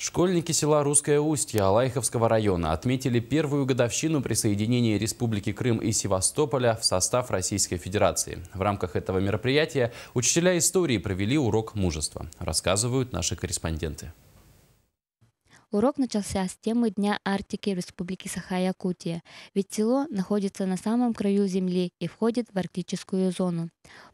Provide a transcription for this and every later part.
Школьники села Русское Устье Алайховского района отметили первую годовщину присоединения Республики Крым и Севастополя в состав Российской Федерации. В рамках этого мероприятия учителя истории провели урок мужества, рассказывают наши корреспонденты. Урок начался с темы Дня Арктики в Республике Саха-Якутия, ведь село находится на самом краю земли и входит в арктическую зону.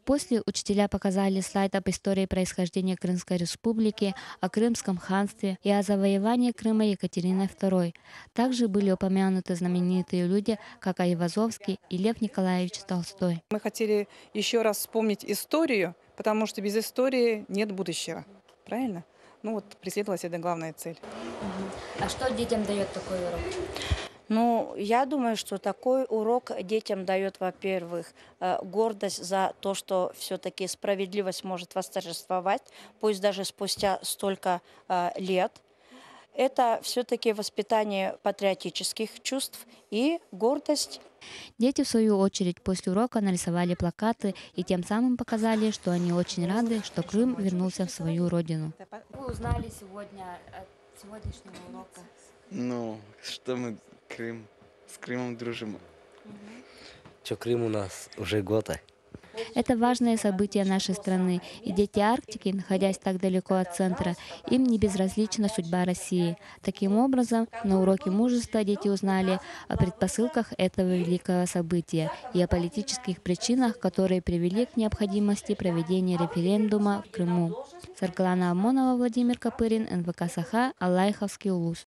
После учителя показали слайд об истории происхождения Крымской республики, о Крымском ханстве и о завоевании Крыма Екатериной II. Также были упомянуты знаменитые люди, как Айвазовский и Лев Николаевич Толстой. Мы хотели еще раз вспомнить историю, потому что без истории нет будущего. Правильно? Ну вот преследовалась эта главная цель. А что детям дает такой урок? Ну, я думаю, что такой урок детям дает, во-первых, гордость за то, что все-таки справедливость может восторжествовать, пусть даже спустя столько лет. Это все-таки воспитание патриотических чувств и гордость. Дети, в свою очередь, после урока нарисовали плакаты и тем самым показали, что они очень рады, что Крым вернулся в свою родину. Вы узнали сегодня от сегодняшнего урока? Ну, что мы с Крымом дружим. Что Крым у нас уже год. Это важное событие нашей страны, и дети Арктики, находясь так далеко от центра, им не безразлична судьба России. Таким образом, на уроке мужества дети узнали о предпосылках этого великого события и о политических причинах, которые привели к необходимости проведения референдума в Крыму. Саргалана Амонова, Владимир Копырин, НВК Саха, Алайховский улус.